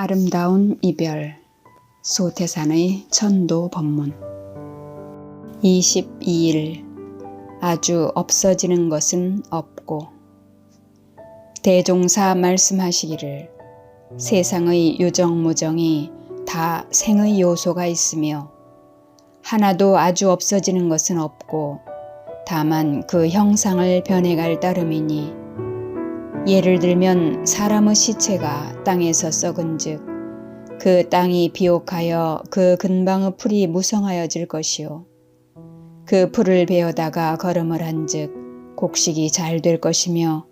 아름다운 이별 소태산의 천도 법문 22일 아주 없어지는 것은 없고 대종사 말씀하시기를 세상의 유정무정이 다 생의 요소가 있으며 하나도 아주 없어지는 것은 없고 다만 그 형상을 변해갈 따름이니 예를 들면 사람의 시체가 땅에서 썩은즉 그 땅이 비옥하여 그 근방의 풀이 무성하여질 것이요 그 풀을 베어다가 거름을 한즉 곡식이 잘 될 것이며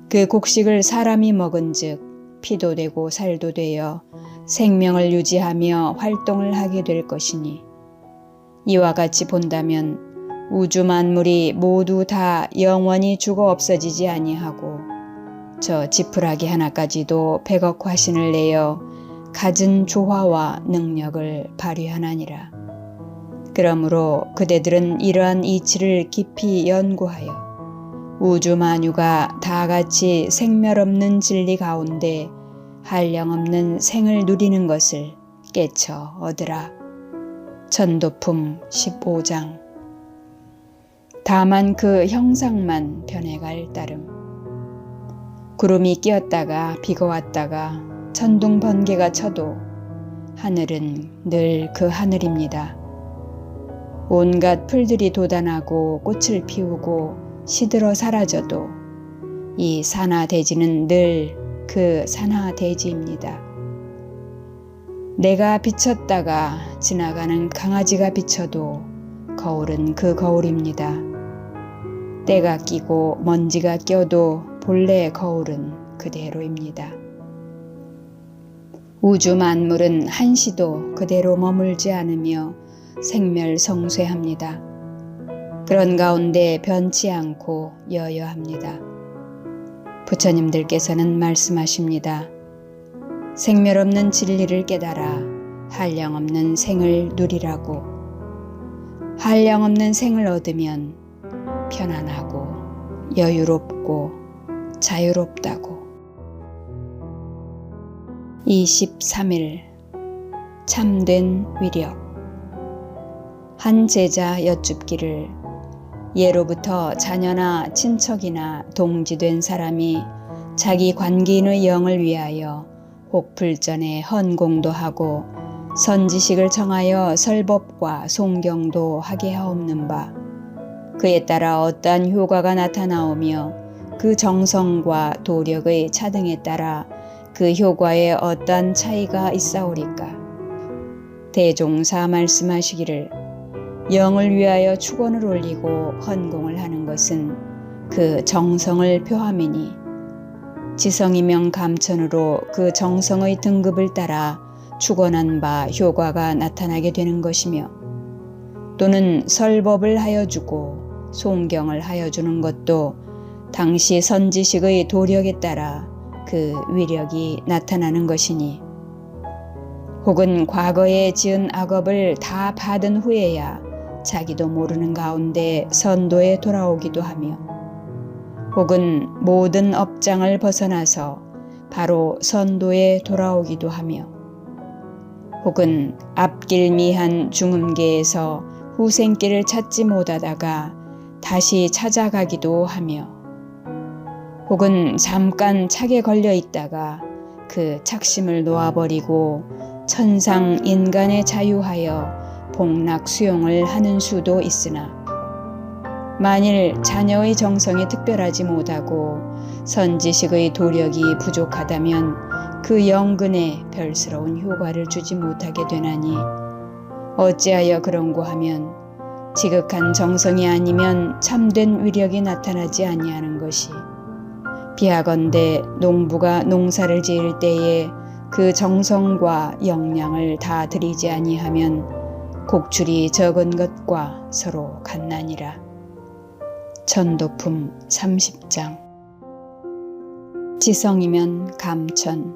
그 곡식을 사람이 먹은즉 피도 되고 살도 되어 생명을 유지하며 활동을 하게 될 것이니 이와 같이 본다면 우주 만물이 모두 다 영원히 죽어 없어지지 아니하고 저 지푸라기 하나까지도 100억 화신을 내어 갖은 조화와 능력을 발휘하나니라. 그러므로 그대들은 이러한 이치를 깊이 연구하여 우주 만유가 다같이 생멸없는 진리 가운데 한량없는 생을 누리는 것을 깨쳐 얻으라. 천도품 15장 다만 그 형상만 변해갈 따름 구름이 끼었다가 비가 왔다가 천둥 번개가 쳐도 하늘은 늘 그 하늘입니다. 온갖 풀들이 돋아나고 꽃을 피우고 시들어 사라져도 이 산하대지는 늘 그 산하대지입니다. 내가 비쳤다가 지나가는 강아지가 비쳐도 거울은 그 거울입니다. 때가 끼고 먼지가 껴도 본래 거울은 그대로입니다. 우주 만물은 한시도 그대로 머물지 않으며 생멸성쇠합니다. 그런 가운데 변치 않고 여여합니다. 부처님들께서는 말씀하십니다. 생멸없는 진리를 깨달아 한량없는 생을 누리라고. 한량없는 생을 얻으면 편안하고 여유롭고 자유롭다고. 23일 참된 위력 한 제자 여쭙기를 예로부터 자녀나 친척이나 동지된 사람이 자기 관계인의 영을 위하여 혹불전에 헌공도 하고 선지식을 청하여 설법과 송경도 하게 하옵는 바 그에 따라 어떠한 효과가 나타나오며 그 정성과 도력의 차등에 따라 그 효과에 어떠한 차이가 있사오리까. 대종사 말씀하시기를 영을 위하여 축원을 올리고 헌공을 하는 것은 그 정성을 표함이니 지성이명 감천으로 그 정성의 등급을 따라 축원한 바 효과가 나타나게 되는 것이며 또는 설법을 하여주고 송경을 하여주는 것도 당시 선지식의 도력에 따라 그 위력이 나타나는 것이니 혹은 과거에 지은 악업을 다 받은 후에야 자기도 모르는 가운데 선도에 돌아오기도 하며 혹은 모든 업장을 벗어나서 바로 선도에 돌아오기도 하며 혹은 앞길 미한 중음계에서 후생길을 찾지 못하다가 다시 찾아가기도 하며 혹은 잠깐 착에 걸려 있다가 그 착심을 놓아버리고 천상 인간에 자유하여 복락 수용을 하는 수도 있으나 만일 자녀의 정성이 특별하지 못하고 선지식의 도력이 부족하다면 그 영근에 별스러운 효과를 주지 못하게 되나니 어찌하여 그런고 하면 지극한 정성이 아니면 참된 위력이 나타나지 아니하는 것이 비하건대 농부가 농사를 지을 때에 그 정성과 역량을 다 들이지 아니하면 곡출이 적은 것과 서로 같나니라. 천도품 30장 지성이면 감천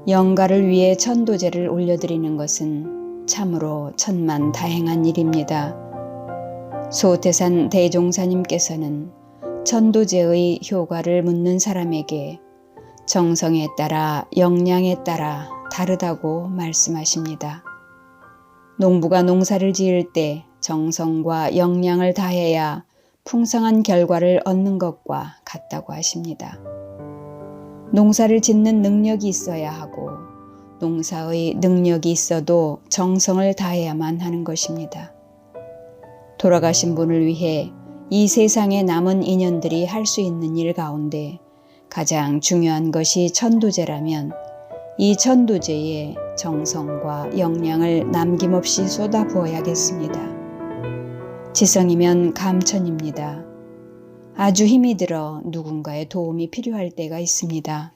영가를 위해 천도제를 올려드리는 것은 참으로 천만다행한 일입니다. 소태산 대종사님께서는 천도제의 효과를 묻는 사람에게 정성에 따라 역량에 따라 다르다고 말씀하십니다. 농부가 농사를 지을 때 정성과 역량을 다해야 풍성한 결과를 얻는 것과 같다고 하십니다. 농사를 짓는 능력이 있어야 하고 농사의 능력이 있어도 정성을 다해야만 하는 것입니다. 돌아가신 분을 위해 이 세상에 남은 인연들이 할 수 있는 일 가운데 가장 중요한 것이 천도제라면 이 천도제에 정성과 역량을 남김없이 쏟아부어야겠습니다. 지성이면 감천입니다. 아주 힘이 들어 누군가의 도움이 필요할 때가 있습니다.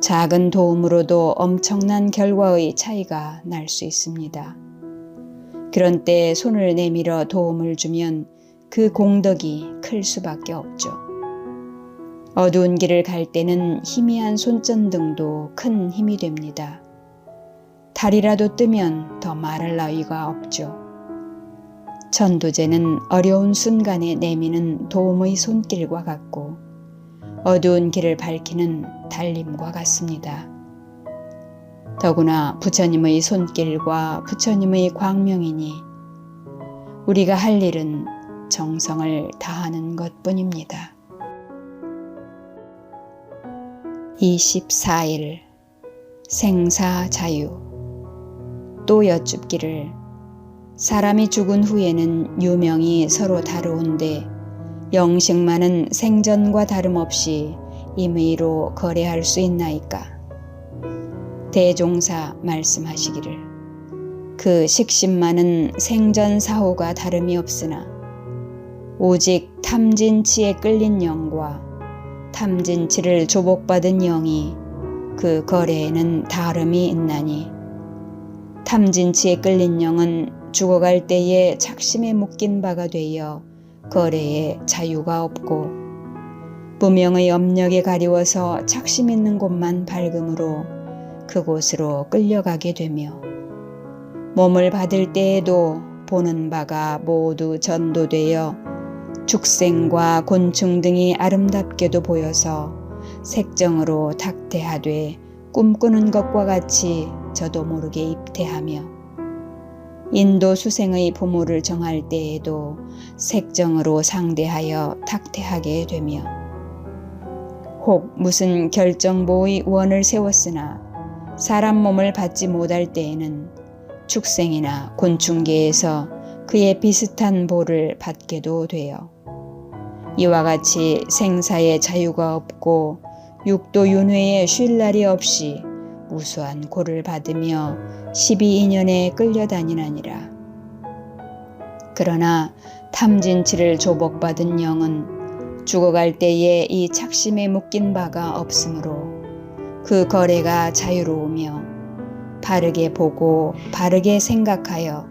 작은 도움으로도 엄청난 결과의 차이가 날 수 있습니다. 그런 때 손을 내밀어 도움을 주면 그 공덕이 클 수밖에 없죠. 어두운 길을 갈 때는 희미한 손전등도 큰 힘이 됩니다. 달이라도 뜨면 더 말할 나위가 없죠. 천도제는 어려운 순간에 내미는 도움의 손길과 같고 어두운 길을 밝히는 달림과 같습니다. 더구나 부처님의 손길과 부처님의 광명이니 우리가 할 일은 정성을 다하는 것뿐입니다. 24일 생사자유. 또 여쭙기를 사람이 죽은 후에는 유명이 서로 다루온데 영식만은 생전과 다름없이 임의로 거래할 수 있나이까? 대종사 말씀하시기를 그 식신만은 생전 사후가 다름이 없으나 오직 탐진치에 끌린 영과 탐진치를 조복받은 영이 그 거래에는 다름이 있나니 탐진치에 끌린 영은 죽어갈 때에 착심에 묶인 바가 되어 거래에 자유가 없고 무명의 업력에 가리워서 착심 있는 곳만 밝음으로 그곳으로 끌려가게 되며 몸을 받을 때에도 보는 바가 모두 전도되어 죽생과 곤충 등이 아름답게도 보여서 색정으로 탁태하되 꿈꾸는 것과 같이 저도 모르게 입태하며 인도 수생의 부모를 정할 때에도 색정으로 상대하여 탁태하게 되며 혹 무슨 결정보의 원을 세웠으나 사람 몸을 받지 못할 때에는 축생이나 곤충계에서 그에 비슷한 보를 받게도 되어 이와 같이 생사의 자유가 없고 육도 윤회에 쉴 날이 없이 무수한 고를 받으며 12인연에 끌려다니나니라. 그러나 탐진치를 조복받은 영은 죽어갈 때에 이 착심에 묶인 바가 없으므로 그 거래가 자유로우며 바르게 보고 바르게 생각하여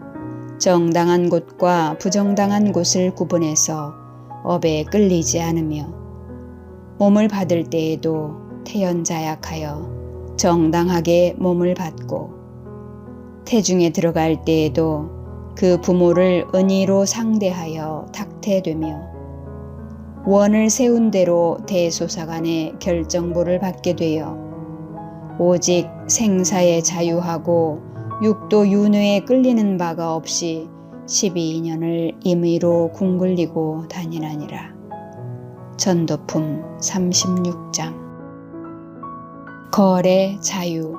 정당한 곳과 부정당한 곳을 구분해서 업에 끌리지 않으며 몸을 받을 때에도 태연자약하여 정당하게 몸을 받고 태중에 들어갈 때에도 그 부모를 은의로 상대하여 탁태되며 원을 세운 대로 대소사간의 결정보를 받게 되어 오직 생사에 자유하고 육도 윤회에 끌리는 바가 없이 12인연을 임의로 궁굴리고 다니나니라. 전도품 36장. 거래 자유.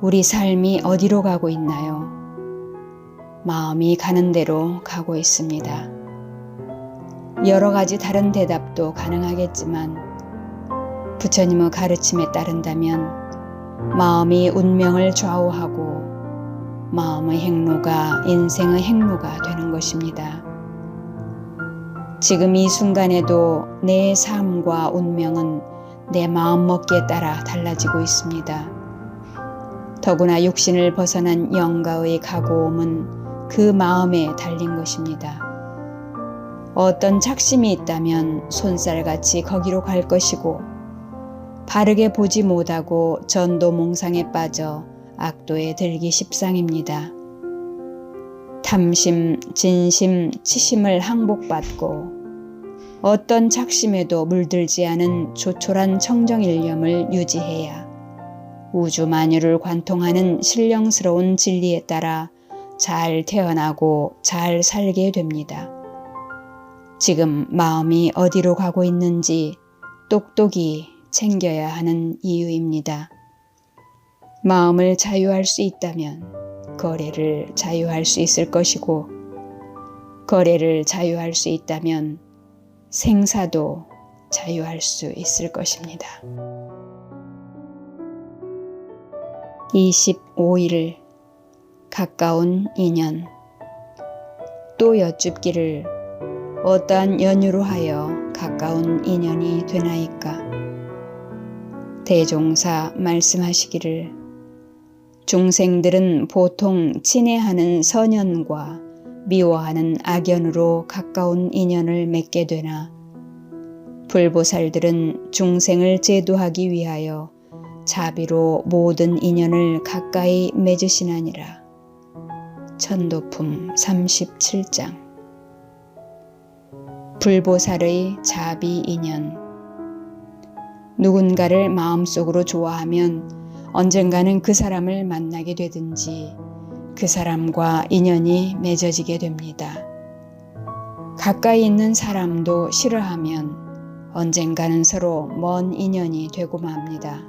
우리 삶이 어디로 가고 있나요? 마음이 가는 대로 가고 있습니다. 여러 가지 다른 대답도 가능하겠지만 부처님의 가르침에 따른다면 마음이 운명을 좌우하고 마음의 행로가 인생의 행로가 되는 것입니다. 지금 이 순간에도 내 삶과 운명은 내 마음먹기에 따라 달라지고 있습니다. 더구나 육신을 벗어난 영가의 가고옴은 그 마음에 달린 것입니다. 어떤 착심이 있다면 손살같이 거기로 갈 것이고 바르게 보지 못하고 전도몽상에 빠져 악도에 들기 십상입니다. 탐심, 진심, 치심을 항복받고 어떤 작심에도 물들지 않은 조촐한 청정일념을 유지해야 우주 만유를 관통하는 신령스러운 진리에 따라 잘 태어나고 잘 살게 됩니다. 지금 마음이 어디로 가고 있는지 똑똑히 챙겨야 하는 이유입니다. 마음을 자유할 수 있다면 거래를 자유할 수 있을 것이고, 거래를 자유할 수 있다면 생사도 자유할 수 있을 것입니다. 25일 가까운 인연. 또 여쭙기를 어떠한 연유로 하여 가까운 인연이 되나이까. 대종사 말씀하시기를 중생들은 보통 친애하는 선연과 미워하는 악연으로 가까운 인연을 맺게 되나 불보살들은 중생을 제도하기 위하여 자비로 모든 인연을 가까이 맺으시나니라. 천도품 37장. 불보살의 자비 인연. 누군가를 마음속으로 좋아하면 언젠가는 그 사람을 만나게 되든지 그 사람과 인연이 맺어지게 됩니다. 가까이 있는 사람도 싫어하면 언젠가는 서로 먼 인연이 되고 맙니다.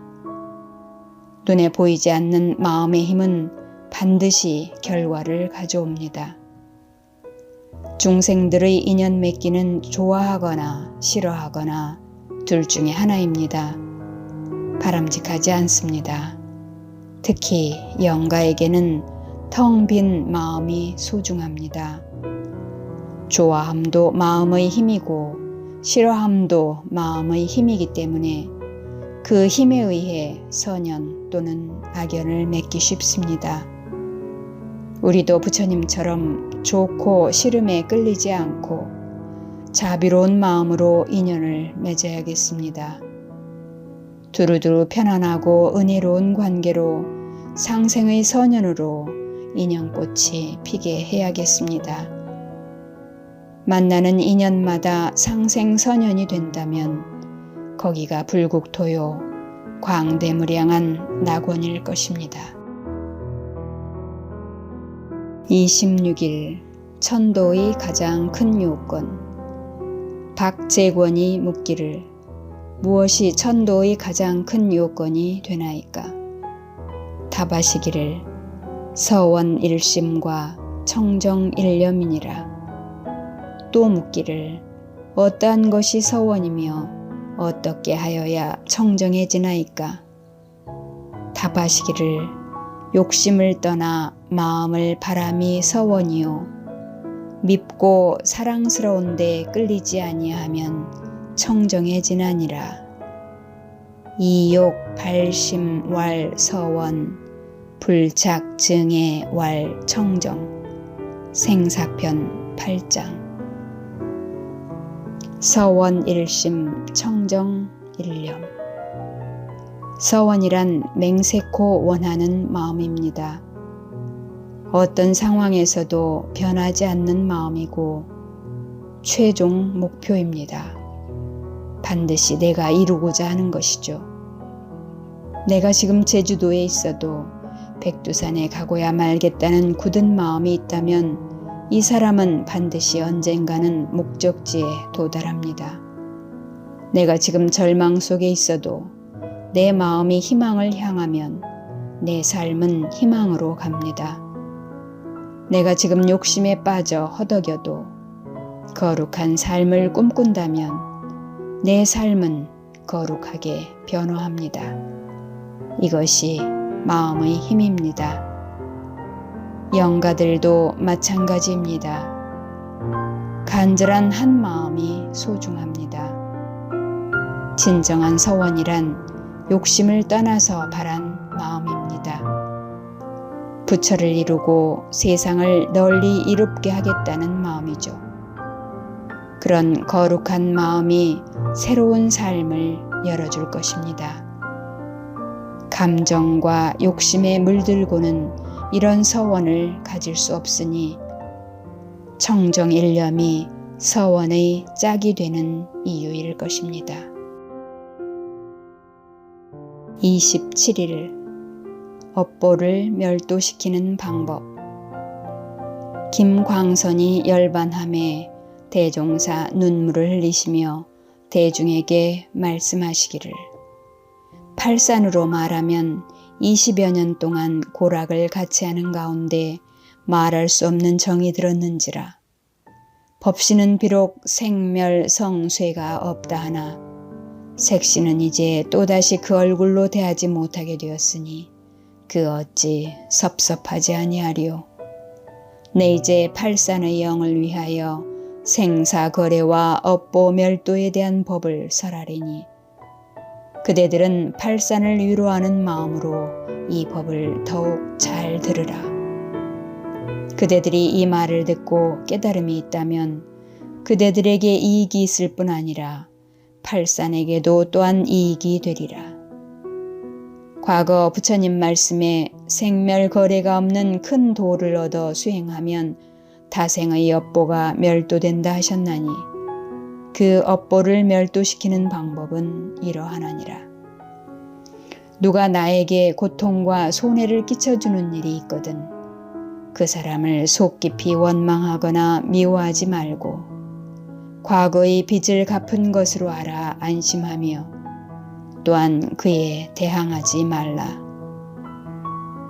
눈에 보이지 않는 마음의 힘은 반드시 결과를 가져옵니다. 중생들의 인연 맺기는 좋아하거나 싫어하거나 둘 중에 하나입니다. 바람직하지 않습니다. 특히 영가에게는 텅 빈 마음이 소중합니다. 좋아함도 마음의 힘이고 싫어함도 마음의 힘이기 때문에 그 힘에 의해 선연 또는 악연을 맺기 쉽습니다. 우리도 부처님처럼 좋고 싫음에 끌리지 않고 자비로운 마음으로 인연을 맺어야겠습니다. 두루두루 편안하고 은혜로운 관계로 상생의 선연으로 인연꽃이 피게 해야겠습니다. 만나는 인연마다 상생선연이 된다면 거기가 불국토요 광대무량한 낙원일 것입니다. 26일 천도의 가장 큰 요건. 박재권이 묻기를 무엇이 천도의 가장 큰 요건이 되나이까. 답하시기를 서원 일심과 청정 일념이니라. 또 묻기를 어떠한 것이 서원이며 어떻게 하여야 청정해지나이까. 답하시기를 욕심을 떠나 마음을 바람이 서원이요 밉고 사랑스러운데 끌리지 아니하면 청정해지나니라. 이욕 발심 왈 서원 불착 증애 왈 청정. 생사편 8장. 서원 일심 청정 일념. 서원이란 맹세코 원하는 마음입니다. 어떤 상황에서도 변하지 않는 마음이고 최종 목표입니다. 반드시 내가 이루고자 하는 것이죠. 내가 지금 제주도에 있어도 백두산에 가고야 말겠다는 굳은 마음이 있다면 이 사람은 반드시 언젠가는 목적지에 도달합니다. 내가 지금 절망 속에 있어도 내 마음이 희망을 향하면 내 삶은 희망으로 갑니다. 내가 지금 욕심에 빠져 허덕여도 거룩한 삶을 꿈꾼다면 내 삶은 거룩하게 변화합니다. 이것이 마음의 힘입니다. 영가들도 마찬가지입니다. 간절한 한 마음이 소중합니다. 진정한 서원이란 욕심을 떠나서 바란 마음입니다. 부처를 이루고 세상을 널리 이롭게 하겠다는 마음이죠. 그런 거룩한 마음이 새로운 삶을 열어줄 것입니다. 감정과 욕심에 물들고는 이런 서원을 가질 수 없으니 청정일념이 서원의 짝이 되는 이유일 것입니다. 27일 업보를 멸도시키는 방법. 김광선이 열반함에 대종사 눈물을 흘리시며 대중에게 말씀하시기를, 팔산으로 말하면 20여 년 동안 고락을 같이 하는 가운데 말할 수 없는 정이 들었는지라. 법씨는 비록 생멸성쇠가 없다 하나 색시는 이제 또다시 그 얼굴로 대하지 못하게 되었으니 그 어찌 섭섭하지 아니하리요. 내 이제 팔산의 영을 위하여 생사거래와 업보 멸도에 대한 법을 설하리니 그대들은 팔산을 위로하는 마음으로 이 법을 더욱 잘 들으라. 그대들이 이 말을 듣고 깨달음이 있다면 그대들에게 이익이 있을 뿐 아니라 팔산에게도 또한 이익이 되리라. 과거 부처님 말씀에 생멸거래가 없는 큰 도를 얻어 수행하면 다생의 업보가 멸도된다 하셨나니 그 업보를 멸도시키는 방법은 이러하나니라. 누가 나에게 고통과 손해를 끼쳐주는 일이 있거든 그 사람을 속 깊이 원망하거나 미워하지 말고 과거의 빚을 갚은 것으로 알아 안심하며 또한 그에 대항하지 말라.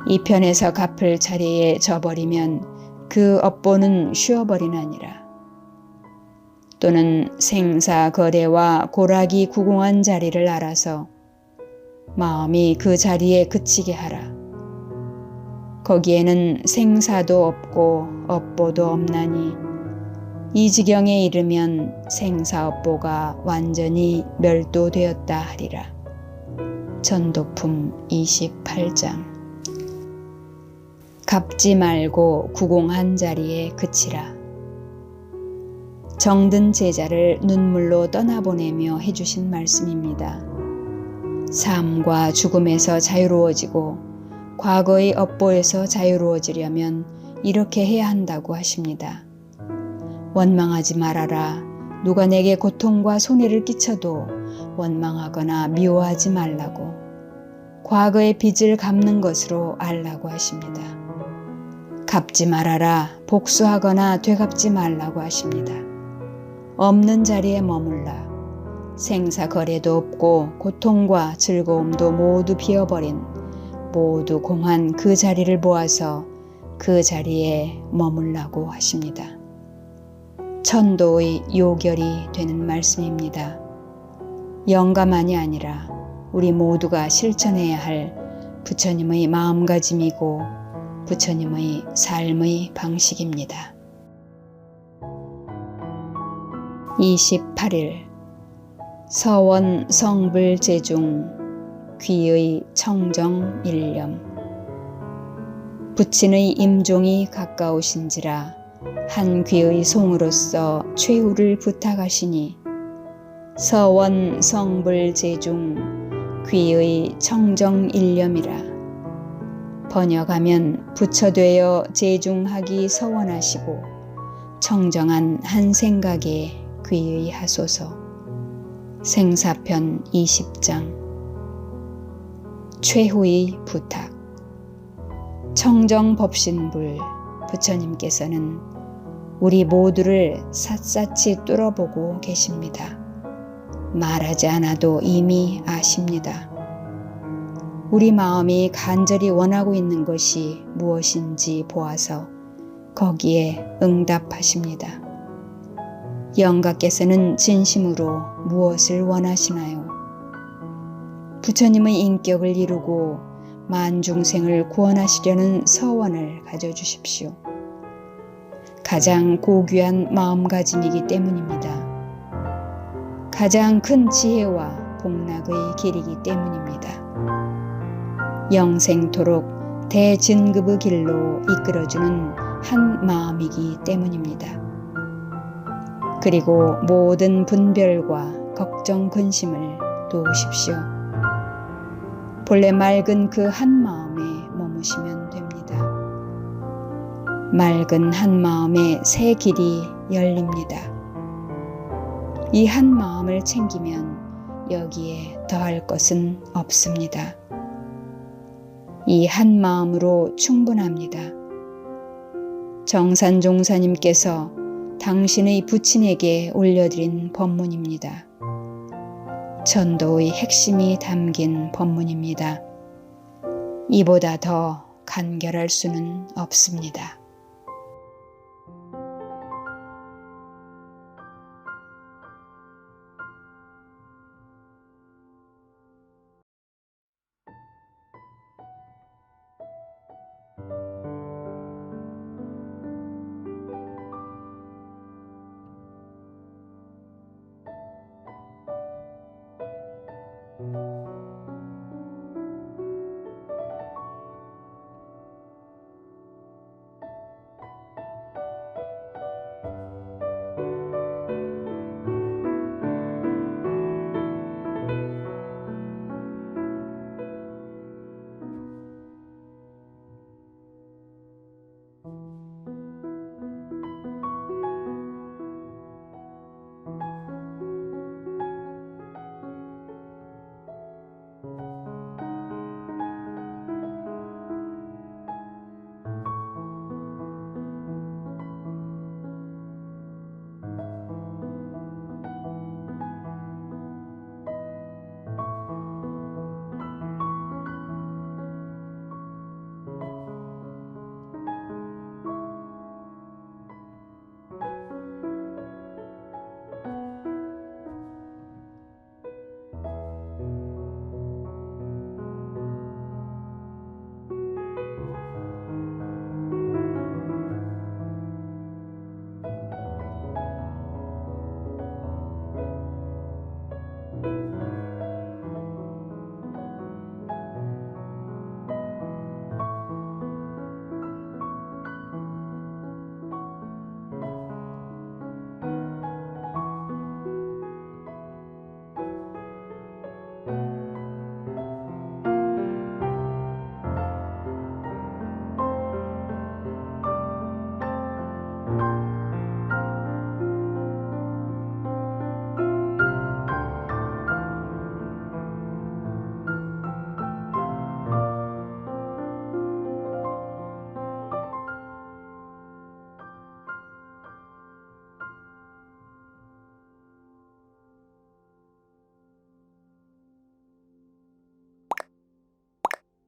이 편에서 갚을 차례에 져버리면 그 업보는 쉬어버리나니라. 또는 생사거래와 고락이 구공한 자리를 알아서 마음이 그 자리에 그치게 하라. 거기에는 생사도 없고 업보도 없나니 이 지경에 이르면 생사업보가 완전히 멸도되었다 하리라. 전도품 28장. 갚지 말고 구공한 자리에 그치라. 정든 제자를 눈물로 떠나보내며 해주신 말씀입니다. 삶과 죽음에서 자유로워지고 과거의 업보에서 자유로워지려면 이렇게 해야 한다고 하십니다. 원망하지 말아라. 누가 내게 고통과 손해를 끼쳐도 원망하거나 미워하지 말라고. 과거의 빚을 갚는 것으로 알라고 하십니다. 갚지 말아라. 복수하거나 되갚지 말라고 하십니다. 없는 자리에 머물라. 생사거래도 없고 고통과 즐거움도 모두 비어버린 모두 공한 그 자리를 모아서 그 자리에 머물라고 하십니다. 천도의 요결이 되는 말씀입니다. 영가만이 아니라 우리 모두가 실천해야 할 부처님의 마음가짐이고 부처님의 삶의 방식입니다. 28일 서원 성불 제중 귀의 청정 일념. 부친의 임종이 가까우신지라 한 귀의 송으로서 최후를 부탁하시니 서원 성불 제중 귀의 청정 일념이라. 번역하면 부처되어 제중하기 서원하시고 청정한 한 생각에 귀의 하소서. 생사편 20장. 최후의 부탁. 청정법신불 부처님께서는 우리 모두를 샅샅이 뚫어보고 계십니다. 말하지 않아도 이미 아십니다. 우리 마음이 간절히 원하고 있는 것이 무엇인지 보아서 거기에 응답하십니다. 영가께서는 진심으로 무엇을 원하시나요? 부처님의 인격을 이루고 만중생을 구원하시려는 서원을 가져주십시오. 가장 고귀한 마음가짐이기 때문입니다. 가장 큰 지혜와 복락의 길이기 때문입니다. 영생토록 대진급의 길로 이끌어주는 한 마음이기 때문입니다. 그리고 모든 분별과 걱정 근심을 도우십시오. 본래 맑은 그 한 마음에 머무시면 됩니다. 맑은 한 마음에 새 길이 열립니다. 이 한 마음을 챙기면 여기에 더할 것은 없습니다. 이 한 마음으로 충분합니다. 정산종사님께서 당신의 부친에게 올려드린 법문입니다. 전도의 핵심이 담긴 법문입니다. 이보다 더 간결할 수는 없습니다.